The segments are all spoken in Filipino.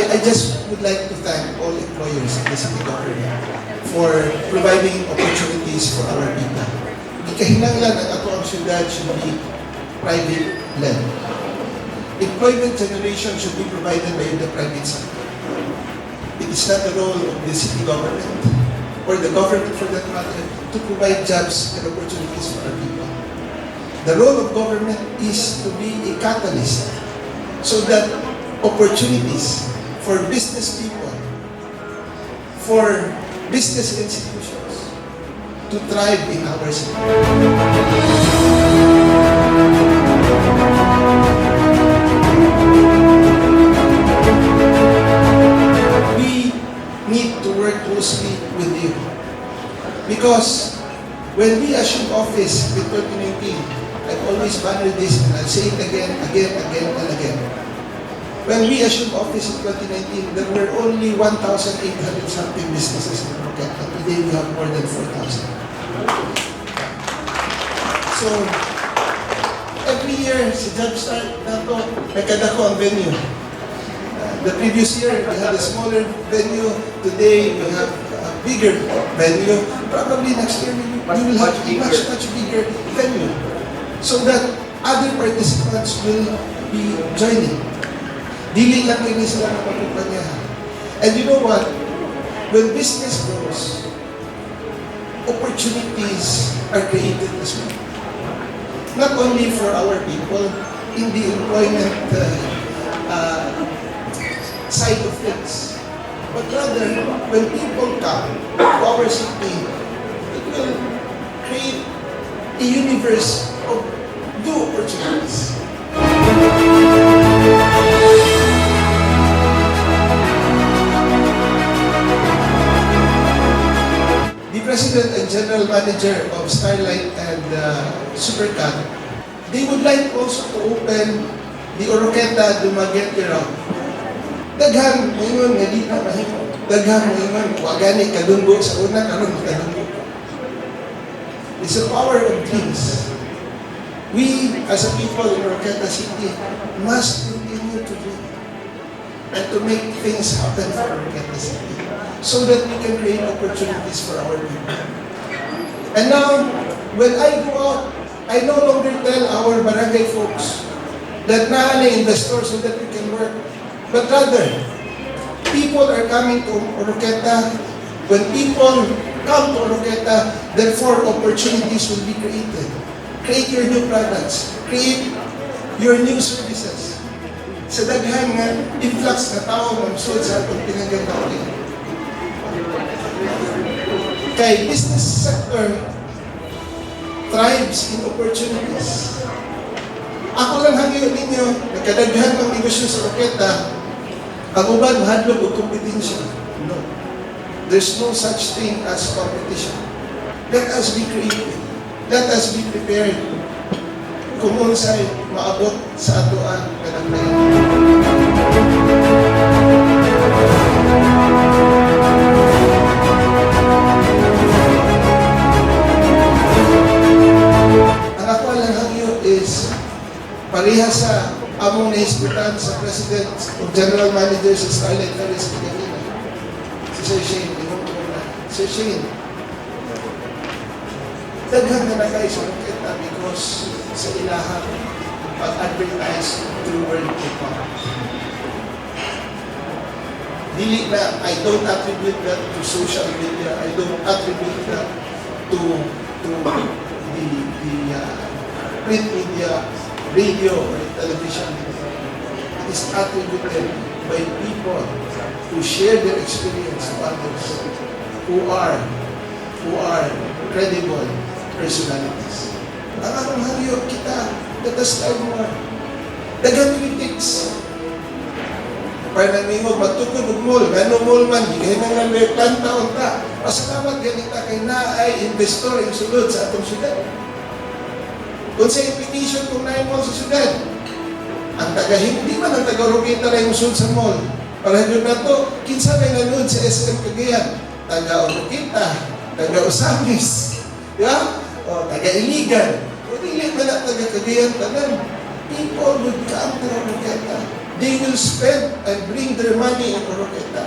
I just would like to thank all employers in the city government for providing opportunities for our people. Ikahinanglan ang ato ang syudad should be private-led. Employment generation should be provided by the private sector. It is not the role of the city government or the government for that matter to provide jobs and opportunities for our people. The role of government is to be a catalyst so that opportunities for business people, for business institutions to thrive in our city. We need to work closely with you because when we assumed office in 2019, I've always valued this and I'll say it again and again. When we assumed office in 2019, there were only 1,800 something businesses in Roqueta. Today we have more than 4,000. So, every year, sa Jumpstart nato, nagkadako ang venue. The previous year, we had a smaller venue. Today, we have a bigger venue. Probably next year, we will have a much bigger venue. So that other participants will be joining. Dili lang kayo sila na pagkupanyahan. And you know what? When business grows, opportunities are created as well. Not only for our people in the employment side of things, but rather when people come to our city, it will create a universe of new opportunities. The President and General Manager of Starlight and Supercat, they would like also to open the Oroqueta Dumaguete route. Daghan ngayon nga di na mahimo. Daghan ngayon wagani kadunggo sa una karon kadunggo. It's the power of dreams. We as a people in Oroqueta City must continue to dream and to make things happen for Oroqueta City, so that we can create opportunities for our people. And now, when I go out, I no longer tell our barangay folks that na investors so that we can work. But rather, people are coming to Oroqueta. When people come to Oroqueta, therefore opportunities will be created. Create your new products. Create your new services. Sa daghan nga, influx na tao ng sud sa atong pinagandawin. Kay business sector thrives in opportunities. Ako lang hangyo ninyo, nagkadaghan ng negosyo sa Oroqueta, ang uban mahadlok og kompetensya. No. There's no such thing as competition. Let us be creative. Let us be prepared kung unsay maabot sa atoan kanang pareha sa among naisgutan sa President o General Manager sa Starlight Ferries kanina, si Sir Shane. Sir Shane, daghan na na kayo sa Oroqueta because sa ilahang pag-advertise through word of mouth. Dili na, I don't attribute that to social media. I don't attribute that to the print media, radio or television. It is attributed by people who share their experience to others, who are credible personalities. Ang atong hangyo kita, let us try more. Daghang critics. Para namingog, magtukod og mall, gano'ng mall man, higay na nga may planta unta. Pasalamat ganita kay naay investor yung sulod sa atong syudad. Kung sa invitation kung naay mall sa syudad, ang taga-hindi man ang taga-Oroqueta na yung sulod sa mall. Para yun na to, kinsa may nanood sa SM Cagayan, taga-Oroqueta, taga-Osamis, yeah? O taga-Iligan. Kung hindi man ang taga-Cagayan tanan, people would come to Oroqueta they will spend and bring their money in Oroqueta.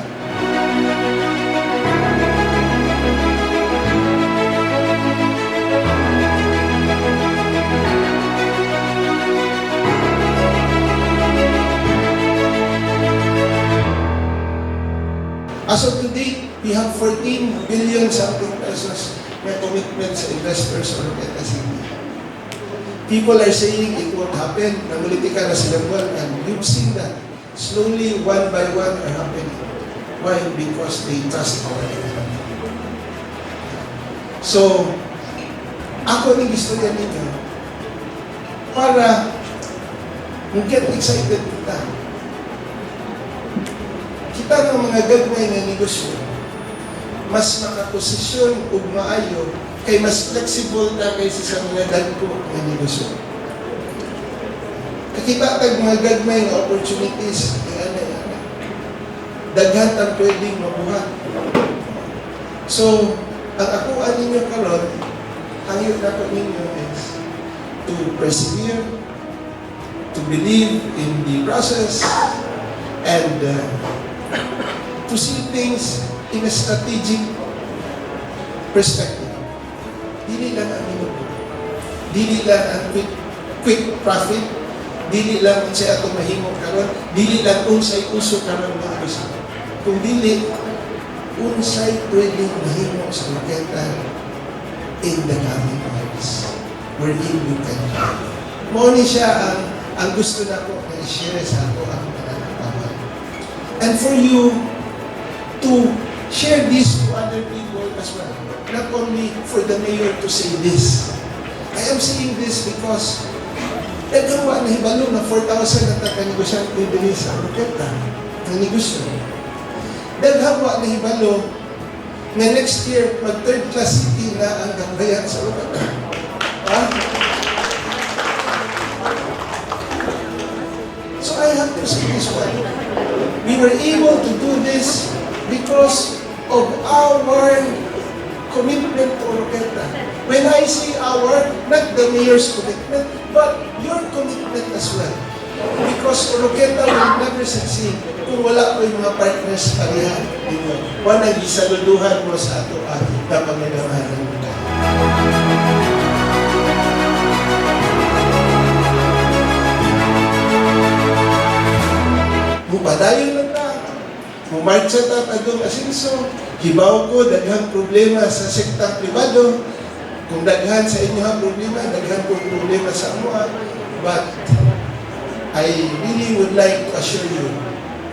As of today, we have 14 billion something pesos na commitment sa investors sa Oroqueta City. People are saying it won't happen. Nangulitika na silang buwan, and you've seen that. Slowly, one by one are happening. Why? Because they trust our economy. So, ako ning istorya ninyo para get excited kita. Kita ng mga gagmay na negosyo, mas makaposisyon ug maayo kay mas flexible na kaysa sa mga dagko nga negosyo. Kakita tag mga gagmay nga opportunities daghan ang pwedeng mabuhat. So, ang ako ninyo karon, hangyo na ko ninyo is to persevere, to believe in the process, and to see things in a strategic perspective. Dili lang ang minuto. Dili lang ang quick profit. Dili lang unsay atong mahimo karon. Dili lang unsay uso karon mga gusto. Kung dili, unsay pwedeng mahimo sa Oroqueta in the coming years. Wherein we can help. Mao ni siya ang gusto na ko na i-share sa ato ang mga katawan. And for you to share this to other people as well. Not only for the mayor to say this. I am saying this because nagawa na hibalo na 4,000 na taga-negosyante din sa Oroqueta ng negosyo. Nagawa na hibalo na next year mag-third class city na ang gambayan sa Oroqueta. Ha? So I have to say this one. We were able to do this because of our commitment to Oroqueta. When I say our, not the mayor's commitment, but your commitment as well. Because Oroqueta will never succeed kung wala ko yung mga partners parihan ninyo. One ang isaluduhan mo sa ato na pangangamahan ng mga. Mupadayon lang ta. Mumarcha ta tagong asinso. Hibaw ko, daghang problema sa sektang pribado. Kung daghan sa inyo ang problema, daghan ko problema sa amuha. But I really would like to assure you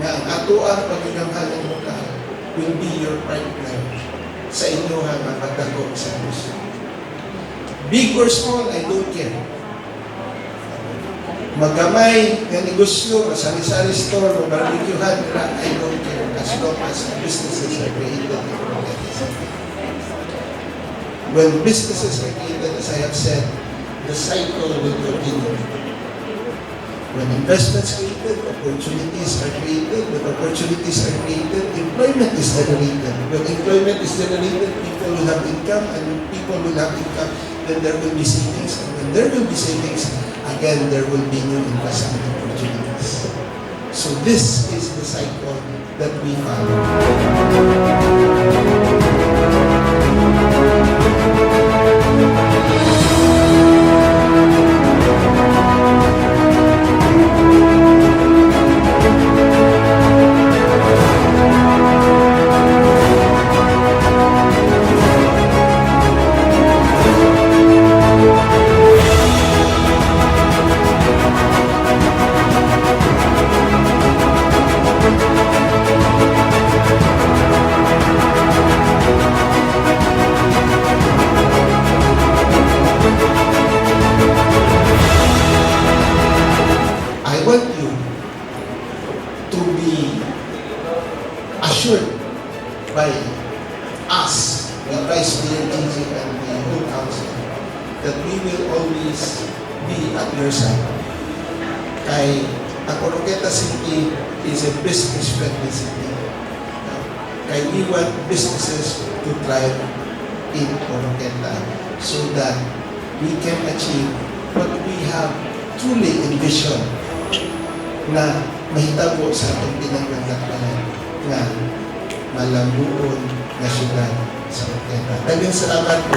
na ang ato ang pagkagamhanan mo ka will be your partner sa inyo ang pagdako sa gusto. Big or small, I don't care. Magamay nga negosyo, sari-sari store, o barbecuehan, I don't care as long as businesses are created. When businesses are created, as I have said, the cycle will continue. When investments are created, opportunities are created. When opportunities are created, employment is generated. When employment is generated, people will have income, and when people will have income, then there will be savings. And when there will be savings, again, there will be new investment opportunities. So this is the cycle that we follow. By us, the Vice Mayor Gigi and the whole council, that we will always be at your side. Kay ang Oroqueta City is a business-friendly city. Kay we want businesses to thrive in Oroqueta so that we can achieve what we have truly envisioned na mahitabo sa atong pinagdagdakan nga malambuon na syudad sa Oroqueta. Daghang salamat po.